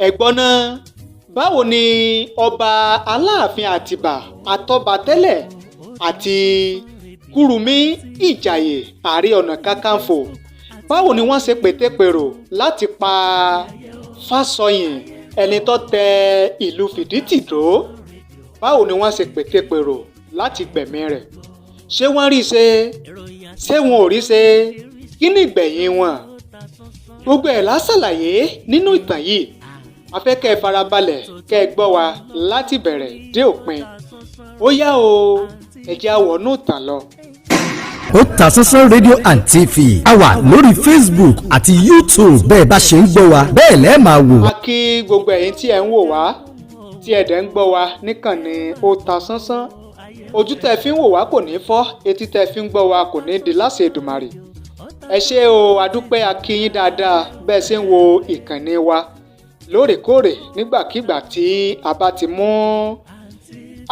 ẹ̀gbọ́n náà báwo ni ọba Aláàfin Àtìbà àtọba tẹ́lẹ̀ àti Kurunmi Ijaye Aare Onakakanfo báwo ni wọ́n ṣe pètèpèrò láti pa Fasoyin ẹni tó tẹ ìlú Fiditi dó? Báwo ni wọ́n ṣe pètèpèrò láti gbẹ̀mí rẹ̀? Ṣé wọ́n rí ṣe? Ṣé wọn ò rí ṣe? Kí ni ìgbẹ̀yìn wọn? Gbogbo ẹ̀ la ṣàlàyé nínú ìtàn yìí. A fẹ́ kẹ́ ẹ farabalẹ̀ kẹ́ ẹ gbọ́ wa láti bẹ̀rẹ̀ dé òpin. Ó yá o, ẹ jẹ́ á wọnú ìtàn lọ. Otasansan rédíò and TV a wà lórí Facebook àti YouTube bẹ́ẹ̀ bá ṣe ń gbọ́ wa bẹ́ẹ̀ lẹ́ẹ̀ máa wò. A kí gbogbo ẹ̀yin tí ẹ ń wò wá tí ẹ dẹ̀ ń gbọ́ wa níkànnì Otasansan. Ojú tẹ́ fi ń wò wá kò ní fọ́, etí tẹ́ fi ń gbọ́ wa kò ní di láṣẹ Èdùmàrè. Ẹ ṣé o, adúpẹ́, a kí yín dáadáa bẹ́ẹ̀ ṣe ń wo ìkànnì wa lóòrèkóòrè nígbàkigbà tí a bá ti mú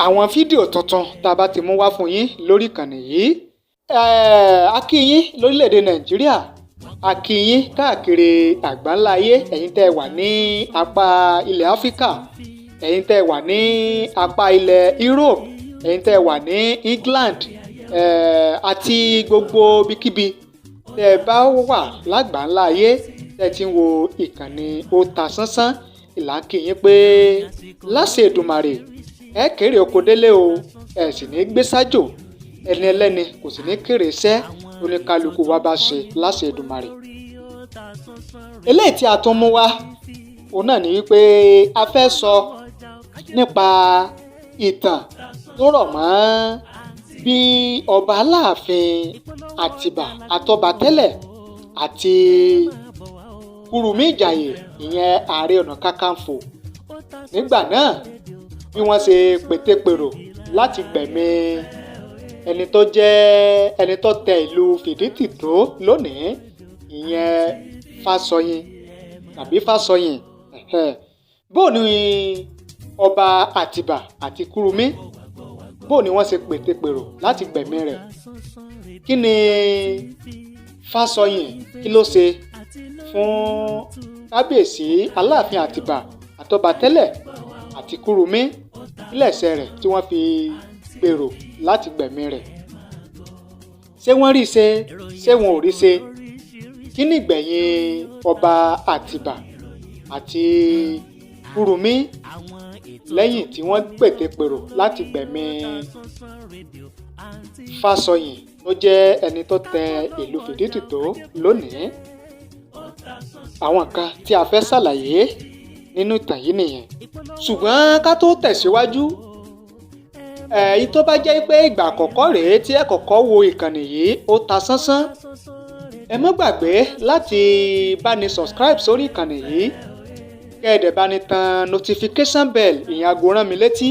àwọn fídíò tuntun tá a bá ti mú wá fún yín lórí ìkànnì yìí. A kí yín lórílẹ̀‐èdè Nàìjíríà, a kí yín káàkiri àgbáńlá ayé, ẹ̀yin tẹ́ wà ní apá ilẹ̀ Áfíríkà, ẹ̀yin tẹ́ wà ní apá ilẹ̀ Europe, ẹ̀yin tẹ́ wà ní England àti gbogbo ibikíbi tẹ́ bá wà lágbàńlá ayé tẹ́ ti ń wo ìkànnì Otasansan. Ìlà ń kí yín pé láṣẹ Èdùmàrè ẹ kéré oko délé o, ẹ sì ní gbé sájò, ẹni ẹlẹ́ni kò sì ní kéré iṣẹ́ oníkálukú wa bá ṣe láṣẹ Èdùmàrè. Eléyìí tí a tún mú wá òun náà ni wípé a fẹ́ sọ nípa ìtàn tó rọ̀ mọ́ bí ọba Aláàfin Àtìbà àtọba tẹ́lẹ̀ àti Kurunmi Ijaye ìyẹn Aare Onakakanfo nígbà náà bí wọ́n ṣe pètèpèrò láti gbẹ̀mí ẹni tó tẹ ìlú Fiditi dó lónìí ìyẹn Fasoyin tàbí Fasoyin. Bó ni ọba Àtìbà àti Kurunmi bó ni wọ́n ṣe pètèpèrò láti gbẹ̀mí rẹ̀? Kí ni Fasoyin kí ló ṣe fún kábíyèsí Aláàfin Àtìbà àtọba tẹ́lẹ̀ àti Kurunmi lẹ́sẹ̀ rẹ̀ tí wọ́n fi gbèrò láti gbẹ̀mí rẹ̀? Ṣé wọ́n rí ṣe? Ṣé wọn ò rí ṣe? Kí ni ìgbẹ̀yìn ọba Àtìbà àti Kurunmi lẹ́yìn tí wọ́n pètèpèrò láti gbẹ̀mí Fasoyin tó jẹ́ ẹni tó tẹ ìlú Fiditi dó lónìí? Àwọn nǹkan tí a fẹ́ ṣàlàyé nínú ìtàn yìí nìyẹn. Ṣùgbọ́n ká tó tẹ̀síwájú, èyí tó bá jẹ́ pé ìgbà àkọ́kọ́ rèé tí ẹ kọ́kọ́ wo ìkànnì yìí Otasansan, ẹ má gbàgbé láti bá ní subscribe sórí ìkànnì yìí, kẹ́ ẹ dẹ̀ bá ní tan notification bell, ìyẹn aago rán mi létí,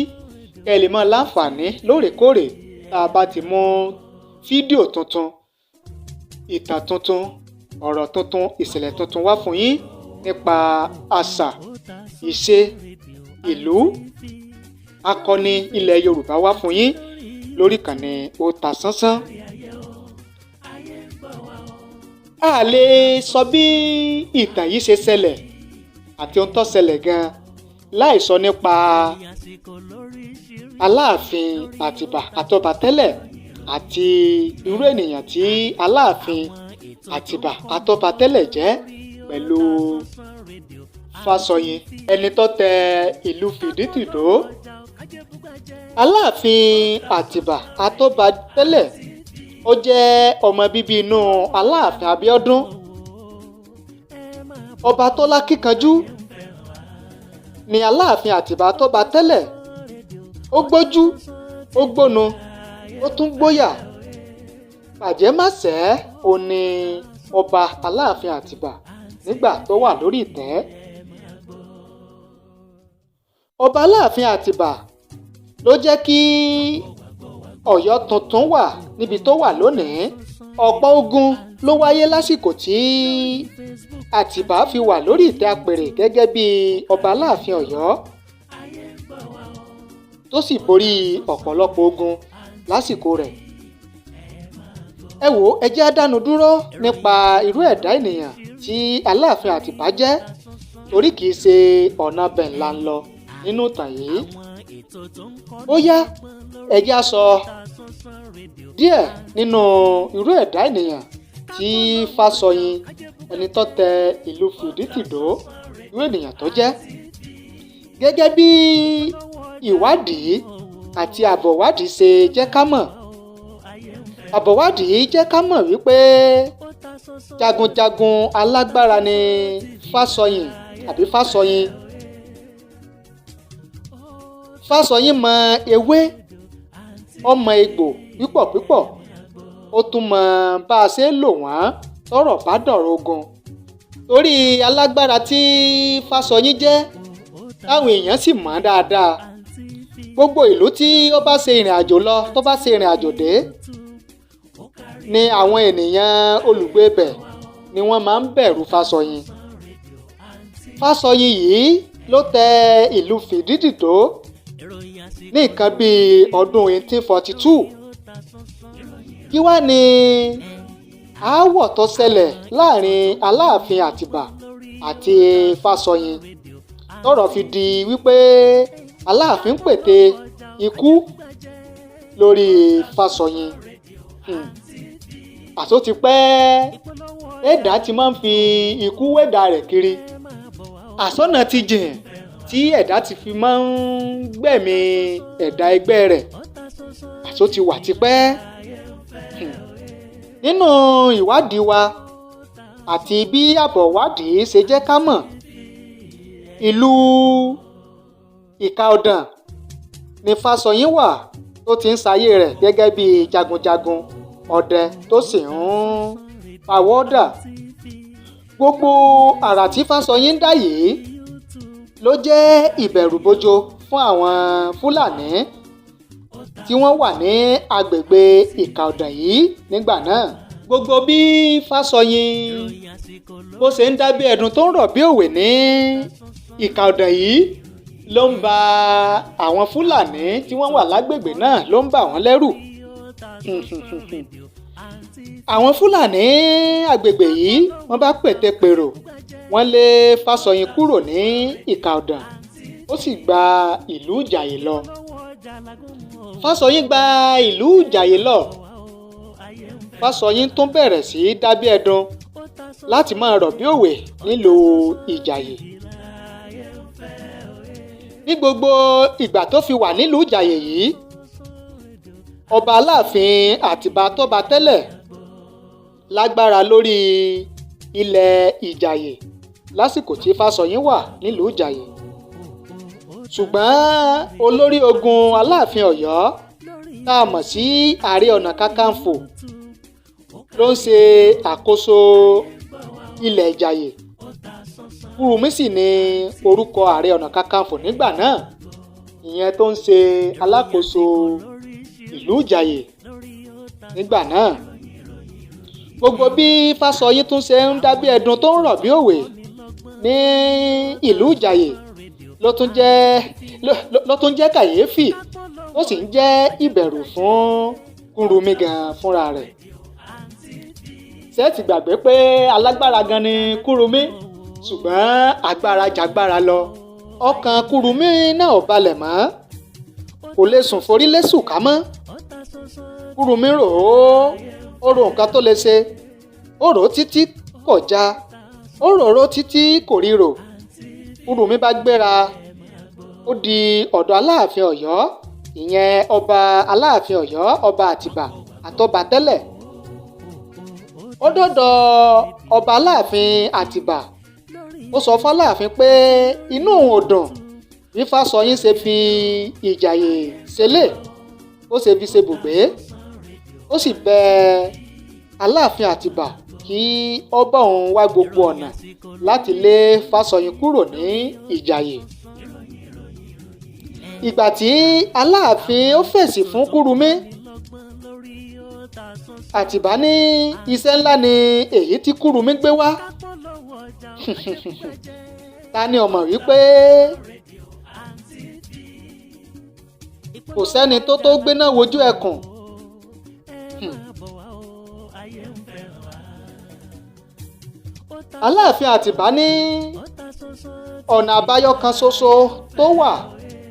kẹ́ ẹ lè máa láǹfààní lóòrèkóòrè tá a bá ti mú fídíò tuntun, ìtàn tuntun, ọ̀rọ̀ tuntun, ìṣẹ̀lẹ̀ tuntun wá fún yín nípa àṣà, ìṣe, ìlú, akọni ilẹ̀ Yorùbá wá fún yín lórí ìkànnì Otasansan. A lè sọ bí ìtàn yìí ṣe ṣẹlẹ̀ àti ohun tó ṣẹlẹ̀ gan-an láì sọ nípa Aláàfin Àtìbà àtọba tẹ́lẹ̀ àti irú ènìyàn tí Aláàfin Àtìbà àtọba tẹ́lẹ̀ jẹ́ pẹ̀lú Fasoyin ẹni tó tẹ ìlú Fiditi dó. Aláàfin Àtìbà àtọba tẹ́lẹ̀ ó jẹ́ ọmọ bíbí inú Aláàfin Abíọ́dún, ọba tó lákíkanjú ni Aláàfin Àtìbà àtọba tẹ́lẹ̀. Ó gbójú, ó gbónu, ó tún gbóyà. Bàjẹ́ má ṣẹ́ ò ní ọba Aláàfin Àtìbà nígbà tó wà lórí ìtẹ́. Ọba Aláàfin Àtìbà ló jẹ́ kí Ọ̀yọ́ tuntun wà níbi tó wà lónìí. Ọ̀pọ̀ ogun ló wáyé lásìkò tí Àtìbà fi wà lórí ìtẹ́ apèrè gẹ́gẹ́ bí ọba Aláàfin Ọ̀yọ́ tó sì borí ọ̀pọ̀lọpọ̀ ogun lásìkò rẹ̀. Ẹ wò, ẹ jẹ́ á dánu dúró nípa irú ẹ̀dá ènìyàn tí Aláàfin Àtìbà jẹ́ torí kìí ṣe ọ̀nà bẹ̀ ńlá ń lọ nínú ìtàn yìí. Ó yá ẹ jẹ́ á sọ díẹ̀ nínú irú ẹ̀dá ènìyàn tí Fasoyin ẹni tó tẹ ìlú Fiditi dó irú ènìyàn tó jẹ́. Gẹ́gẹ́ bí ìwádìí àti àbọ̀wádìí ṣe jẹ́ ká mọ̀, àbọ̀wádìí jẹ́ ká mọ̀ wípé jagunjagun alágbára ni Fasoyin àbí Fasoyin. Fasoyin mọ ewé, ó mọ egbò pípọ̀, ó tún mọ bá a ṣe lò wọ́n tọ́rọ̀ bá dọ̀rọ̀ ogun. Torí alágbára tí Fasoyin jẹ́ táwọn èèyàn sì mọ̀ dáadáa. Gbogbo ìlú tí ó bá ṣe ìrìn àjò lọ, tó bá ṣe ìrìn àjò dé, ni àwọn ènìyàn olùgbé bẹ̀ ni wọ́n máa ń bẹ̀rù Fasoyin. Fasoyin yìí ló tẹ ìlú Fiditi dó ní nǹkan bíi ọdún 1842. Kí wá ní aáwọ̀ tó ṣẹlẹ̀ láàrin Alaafin Atiba àti Fasoyin tọ́rọ̀ fi di wípé Aláàfin pète ikú lórí Fasoyin. Àṣó ti pẹ́ ẹ̀dá ti máa ń fi ikú wẹ̀dá rẹ̀ kiri. Àsọ́nà ti jìn tí ẹ̀dá ti fi máa ń gbẹ̀mí ẹ̀dá ẹgbẹ́ rẹ̀. Àṣó ti wà tipẹ́. Nínú ìwádìí wa àti bí àbọ̀wádìí ṣe jẹ́ ká mọ̀, ìlú Ìka-Ọ̀dàn ni Fasoyin wà tó ti ń sayé rẹ̀ gẹ́gẹ́ bí jagunjagun ọdẹ tó sì ń pawọ́dà. Gbogbo àrà tí Fasoyin dá yìí ló jẹ́ ìbẹ̀rùbojo fún àwọn Fúlàní tí wọ́n wà ní agbègbè Ìka-Ọ̀dàn yìí nígbà náà. Gbogbo bí Fasoyin bó ṣe ń dá bí ẹdun tó ń rọ̀ bí òwe ní Ìka-Ọ̀dàn yìí ló ń ba àwọn Fúlàní tí wọ́n wà lágbègbè náà ló ń bà wọ́n lẹ́rù. Àwọn Fúlàní agbègbè yìí wọ́n bá pètepèrò, wọ́n lé Fasoyin kúrò ní Ìka-Ọ̀dàn, ó sì gba ìlú Ìjàyè lọ. Fasoyin gba ìlú Ìjàyè lọ. Fasoyin tún bẹ̀rẹ̀ sí dábí ẹdun láti máa rọ̀ bí òwe nílùú Ìjàyè. Ní gbogbo ìgbà tó fi wà nílùú Ìjàyè yìí, ọba Alaafin Atiba tó bá tẹ́lẹ̀ lágbára lórí ilẹ̀ Ìjàyè lásìkò tí Fasoyin wà nílùú Ìjàyè. Ṣùgbọ́n olórí ogun Alaafin Ọ̀yọ́ tá a mọ̀ sí Aare Onakakanfo ló ń ṣe àkóso ilẹ̀ Ìjàyè. Kurunmi sì ni orúkọ Aare Onakakanfo nígbà náà, ìyẹn tó ń ṣe alákòóso ìlú Ìjàyè nígbà náà. Gbogbo bí Fasoyin tún ṣe ń dábí ẹdun tó ń rọ̀ bí òwe ní ìlú Ìjàyè ló tún jẹ́ kàyéfì, ó sì ń jẹ́ ìbẹ̀rù fún Kurunmi gan fúnra rẹ̀. Ṣé ti gbàgbé pé alágbára gan ni Kurunmi, ṣùgbọ́n agbára jàgbára lọ. Ọkàn Kurunmi náà ò balẹ̀ mọ́, kò lè sùn forí lésù ká mọ́. Kurunmi rò ó rò nǹkan tó lè ṣe, ó rò ó títí kò já, ó rò títí kò ríro. Kurunmi bá gbéra, ó di ọ̀dọ̀ Alaafin Ọ̀yọ́, ìyẹn ọba Alaafin Ọ̀yọ́, ọba Atiba àtọba tẹ́lẹ̀. Ó dọ́dọ̀ ọba Alaafin Atiba, ó sọ fún Alaafin pé inú òun ò dùn bí Fasoyin ṣe fi Ìjàyè ṣẹlẹ̀, ó ṣe fi ṣe bùgbé. Ó sì bẹ Alaafin Atiba kí ó bá òun wá gbogbo ọ̀nà láti lé Fasoyin kúrò ní Ìjàyè. Ìgbà tí Aláàfin ó fèsì fún Kurunmi, Atiba ní iṣẹ́ ńlá ni èyí tí Kurunmi gbé wá. Ta ni ó mọ̀ wípé kò sẹ́ni tó gbéná wojú ẹkùn. Aláàfin Atiba ní ọ̀nà àbáyọ kan ṣoṣo tó wà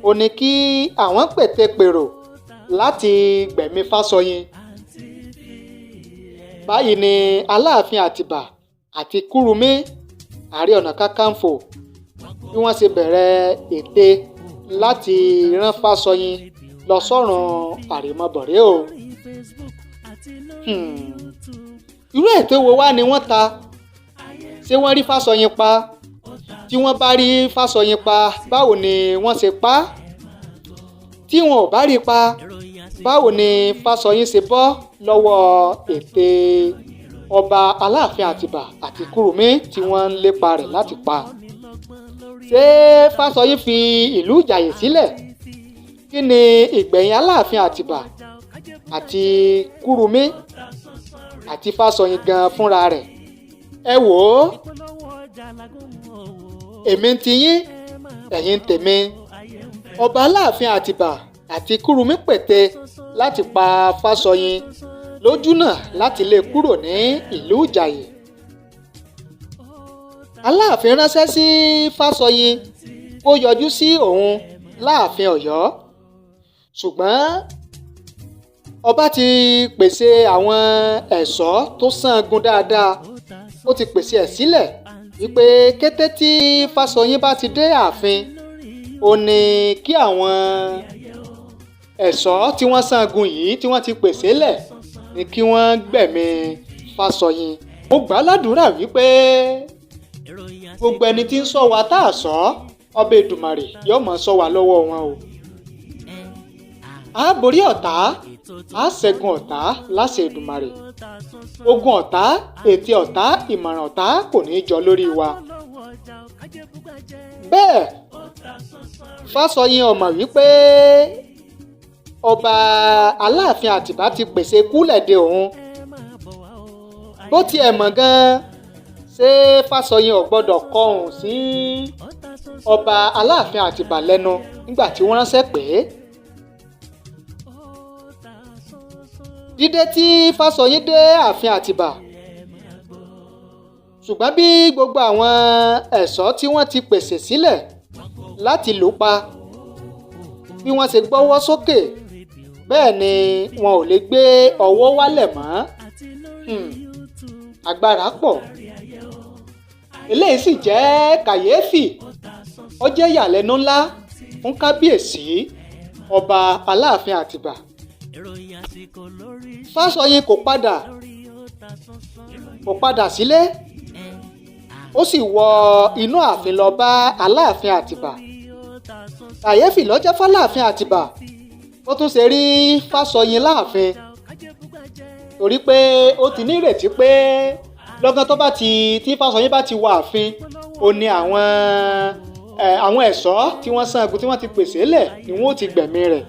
ó ní kí àwọn pètepèrò láti gbẹ̀mí Fasoyin. Báyìí ni Aláàfin Atiba àti Kurunmi Aare Onakakanfo bí wọ́n ṣe bẹ̀rẹ̀ ète láti rán Fasoyin lọ sọ́run àrèmabọ̀rẹ́ o. Irú ète wo wá ni wọ́n ta? Ṣé wọ́n rí Fasoyin pa? Tí wọ́n bá rí Fasoyin pa, báwo ni wọ́n ṣe pa á? Tí wọn ò bá rí pa, báwo ni Fasoyin ṣe bọ́ lọ́wọ́ ète ọba Aláàfin Atiba àti Kurunmi tí wọ́n ń lépa rẹ̀ láti pa? Ṣé Fasoyin fi ìlú Ìjàyè sílẹ̀? Kí ni ìgbẹ̀yìn Aláàfin Atiba àti Kurunmi àti Fasoyin gan fúnra rẹ̀? Ẹ wò ó, èmi ń tiyín, ẹ̀yin ń tèmi. Ọba Aláàfin Atiba àti Kurunmi pète láti pa Fasoyin lójúnà láti lé kúrò ní ìlú Ìjàyè. Aláàfin ránṣẹ́ sí Fasoyin kó yọjú sí òun láàfin Ọ̀yọ́, ṣùgbọ́n ọba ti pèsè àwọn ẹ̀ṣọ́ tó ṣángun dáadáa, ó ti pèsè ẹ̀ sílẹ̀ wípé kété tí Fasoyin bá ti dé ààfin, ó ní kí àwọn ẹ̀ṣọ́ tí wọ́n ṣángun yìí tí wọ́n ti pèsè lẹ̀ ní kí wọ́n gbẹ̀mí Fasoyin. Mo gbà ládùúrà wípé gbogbo ẹni tí ń ṣọ́ wa tá a ṣọ́, ọba Èdùmàrè yóò máa ṣọ́ wa lọ́wọ́ wọn o. A borí ọ̀tá, a ṣẹ́gun ọ̀tá láṣẹ Èdùmàrè. Ogun ọ̀tá, ète ọ̀tá, ìmọ̀ràn ọ̀tá kò ní í jọ lórí wa. Bẹ́ẹ̀ Fasoyin ò mọ̀ wípé ọba Aláàfin Atiba ti pèsè kúlẹ̀dé òun. Bó tiẹ̀ mọ̀ gan-an, ṣé Fasoyin ò gbọ́dọ̀ kọ̀hún sí ọba Aláàfin Atiba lẹ́nu nígbà tí wọ́n ránṣẹ́ pé? Dídé tí Fasoyin dé ààfin Atiba, ṣùgbọ́n bí gbogbo àwọn ẹ̀ṣọ́ tí wọ́n ti pèsè sílẹ̀ láti lù pa, bí wọ́n ṣe gbọ́wọ́ sókè, bẹ́ẹ̀ ni wọn ò lè gbé ọwọ́ wálẹ̀ mọ́. Agbára pọ̀. Eléyìí sì jẹ́ kàyéfì, ó jẹ́ ìyàlẹ́nu ńlá fún kábíyèsí ọba Aláàfin Atiba. Fasoyin kò padà sílé, ó sì wọ inú ààfin lọ bá Aláàfin Atiba. Kàyéfì ló jẹ́ f'Aláàfin Atiba ó tún ṣe rí Fasoyin láàfin, torí pé ó ti ní ìrètí pé lọ́gán tí Fasoyin bá ti wọ ààfin, ó ní àwọn ẹ̀ṣọ́ tí wọ́n ṣángun tí wọ́n ti pèsè lẹ̀ ni wọ́n ó ti gbẹ̀mí rẹ̀.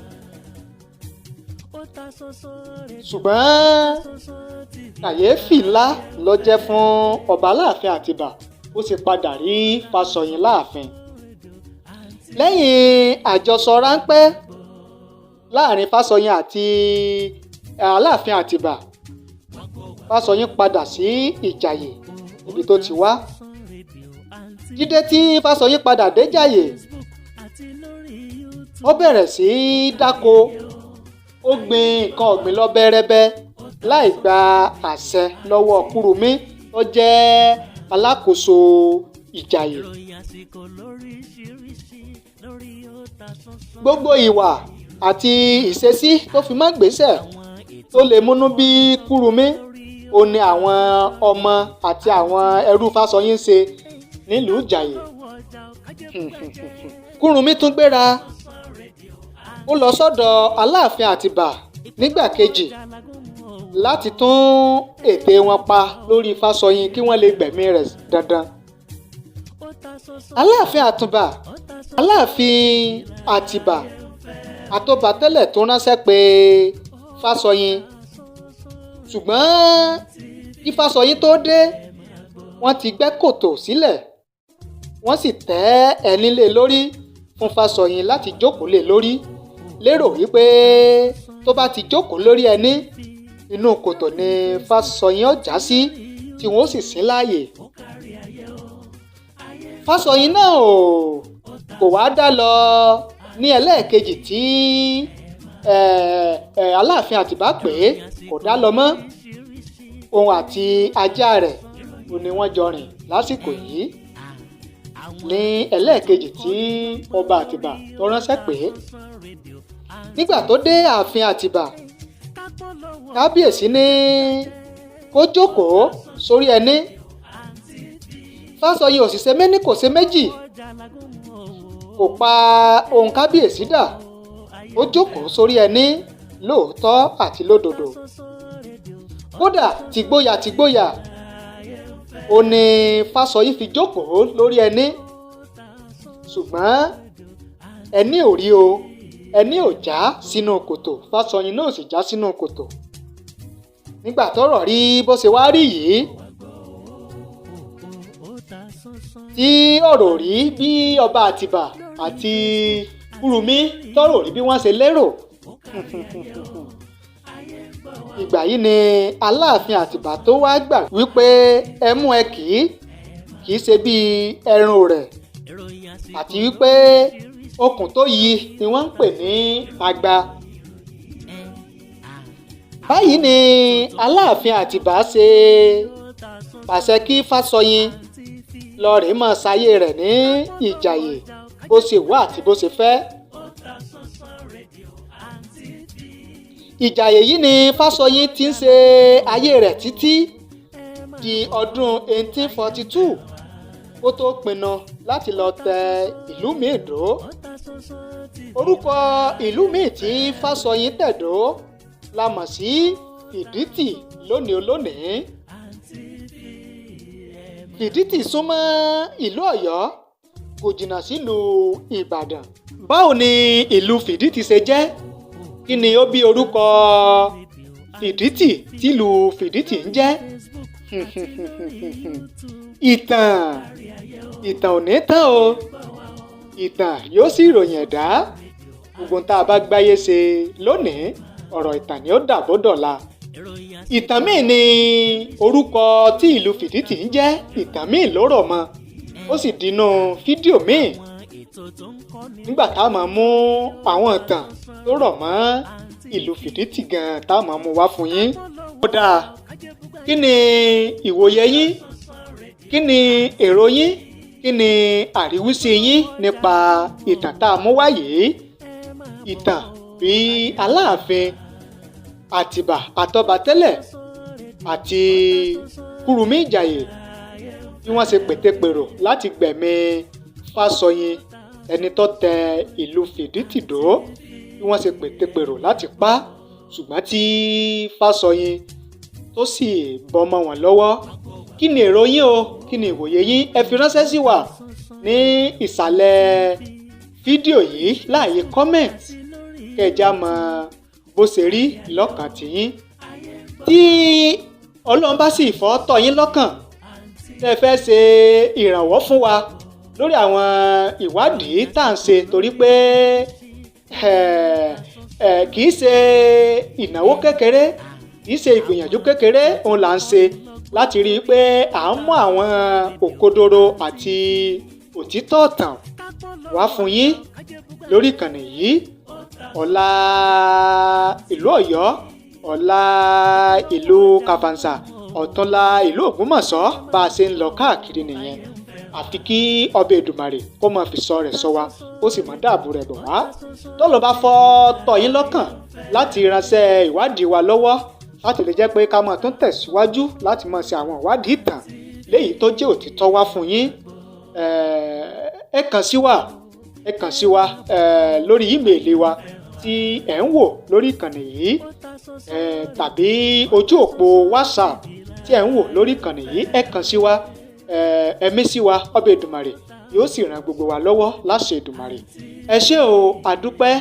Ṣùgbọ́n kàyéfì ńlá ló jẹ́ fún ọba Aláàfin Atiba ó sì padà rí Fasoyin láàfin. Lẹ́yìn àjọsọ ráńpẹ́ láàrin Fasoyin àti Aláàfin Atiba, Fasoyin padà sí Ìjàyè ibi tó ti wá. Dídé tí Fasoyin padà dé Ìjàyè, ó bẹ̀rẹ̀ sí dáko, ó gbin nǹkan ọ̀gbìn lọ bẹ́rẹ́bẹ́ láì gba àṣẹ lọ́wọ́ Kurunmi tó jẹ́ alákòóso Ìjàyè. Gbogbo ìwà àti ìṣesí tó fi mọ́ gbèsè tó lè múnú bí Kurunmi, ó ní àwọn ọmọ àti àwọn ẹrú Fasoyin ṣe nílùú Ìjàyè. Kurunmi tún gbéra, ó lọ sọ́dọ̀ Aláàfin Atiba nígbà kejì láti tún ète wọn pa lórí Fasoyin kí wọ́n lè gbẹ̀mí rẹ̀ dandan. Aláàfin Atiba àtọba tẹ́lẹ̀ tó ránṣẹ́ pé Fasoyin, ṣùgbọ́n kí Fasoyin tó dé, wọ́n ti gbẹ́ kòtò sílẹ̀, wọ́n sì tẹ́ ẹní lé lórí fún Fasoyin láti jókòó lé lórí, lérò wípé tó bá ti jókòó lórí ẹní, inú kòtò ni Fasoyin ó já sí tí wọ́n ó sì sin láàyè. Fasoyin náà kò wá dá lọ ní ẹlẹ́ẹ̀kejì tí Aláàfin Àtìbá pè é kò dá lọ mọ́. Òun àti ajá rẹ̀ ni wọ́n jọ rìn lásìkò yìí ní ẹlẹ́ẹ̀kejì tí ọba Àtìbá tó ránṣẹ́ pè é. Nígbà tó dé ààfin Àtìbá, kábíyèsí ní kó jókòó sórí ẹní. Fasoyin ò sì ṣe méní kò ṣe méjì, kò pa ohùn kábíyèsí dà, ó jókòó sórí ẹní lóòótọ́ àti lódodo. Kódà tìgboyà ó ní Fasoyin fi jókòó lórí ẹní, ṣùgbọ́n ẹní ò rí o, ẹní ò já sínú kòtò, Fasoyin náà ò sì já sínú kòtò. Nígbà tọ́rọ̀ rí bó ṣe wá rí yìí, tí ọ̀rọ̀ rí bí ọba Àtìbá àti Kurunmi tọ́rọ̀ rí bí wọ́n ṣe lérò, ìgbà yìí ni Aláàfin Àtìbá tó wá gbà wípé ẹmú ẹ kì í ṣe bí ẹran rẹ̀, àti wípé okùn tó yí ni wọ́n ń pè ní agba. Báyìí ni Aláàfin Àtìbá ṣe pàṣẹ kí Fasoyin lọ rèé máa ṣayé rẹ̀ ní Ìjàyè bó ṣe wà àti bó ṣe fẹ́. Ìjàyè yìí ni Fasoyin ti ń ṣe ayé rẹ̀ títí di ọdún 1842 kó tó pinnu láti lọ tẹ ìlú míì dó. Orúkọ ìlú míì tí Fasoyin tẹ̀dó la mọ̀ sí Fiditi lónìí olónìí. Fiditi súnmọ́ ìlú Ọ̀yọ́, kò jìnnà sílùú Ìbàdàn. Báwo ni ìlú Fiditi ṣe jẹ́? Kí ni ó bí orúkọ Fiditi tílùú Fiditi ń jẹ́? Ìtàn ò ní tán o. Ìtàn yóò sì ròyìn ẹ̀dá. Gbogbo tá a bá gbáyé ṣe lónìí, ọ̀rọ̀ ìtàn ni ó dàbọ̀ dọ̀la. Ìtàn míì ni orúkọ tí ìlú Fiditi ń jẹ́, ìtàn míì ló rọ̀ mọ́, ó sì dínú fídíò míì nígbà tá a máa mú àwọn ìtàn tó rọ̀ mọ́ ìlú Fiditi gan tá a máa mú wá fún yín. Ó dáa, kí ni ìwòye yín? Kí ni èrò yín? Kí ni àríwísí yín nípa ìtàn tá a mú wá yìí? Ìtàn bí Aláàfin Àtìbá àtọba tẹ́lẹ̀ àti Kurunmi Ìjàyè bí wọ́n ṣe pètèpèrò láti gbẹ̀mí Fasoyin, ẹni tó tẹ ìlú Fiditi dó, bí wọ́n ṣe pètèpèrò láti pa, ṣùgbọ́n tí Fasoyin tó sì bọ́mọ wọn lọ́wọ́. Kí ni èrò yín o? Kí ni ìwòye yín? Ẹ fi ránṣẹ́ sí wa ní ìsàlẹ̀ fídíò yìí láàyè comment kẹjá mọ bó ṣe rí lọ́kàn tiyín. Tí Ọlọ́run bá sì fọ́ tọ́ yín lọ́kàn tẹ́ fẹ́ ṣe ìrànwọ́ fún wa lórí àwọn ìwádìí tá à ń ṣe, torí pé kì í ṣe ìnáwó kékeré, kì í ṣe ìgbìyànjú kékeré òun là ń ṣe láti rí i pé à ń mú àwọn òkodoro àti òtítọ́ ọ̀tàn wá fún yín lórí ìkànnì yìí. Ọ̀la ìlú Ọ̀yọ́, ọ̀la ìlú Kàfàǹsà, ọ̀túnla ìlú Ògbómọ̀ṣọ́, bá a ṣe ń lọ káàkiri nìyẹn. Àfi kí ọba Èdùmàrè kó máa fi ṣọ́ rẹ̀ ṣọ́ wa, ó sì máa dáàbò rẹ̀ bọ̀ wá. Tọ́lọ́ bá fọ́ tọ́ yín lọ́kàn láti ránṣẹ́ ìwádìí wa lọ́wọ́, láti lè jẹ́ pé ká máa tún tẹ̀síwájú láti máa ṣe àwọn ìwádìí ìtàn léyìí tó jẹ́ òtítọ́ wá fún yín. Ẹ kàn sí wa lórí ímeèlì wa tí ẹ̀ ń wò lórí ìkànnì yìí, tàbí ojú òpó WhatsApp tí ẹ̀ ń wò lórí ìkànnì yìí. Ẹ kàn sí wa, ẹ̀mí sí wa, ọba Èdùmàrè yóò sì ràn gbogbo wa lọ́wọ́ láṣẹ Èdùmàrè. Ẹ ṣé o, àdúpẹ́.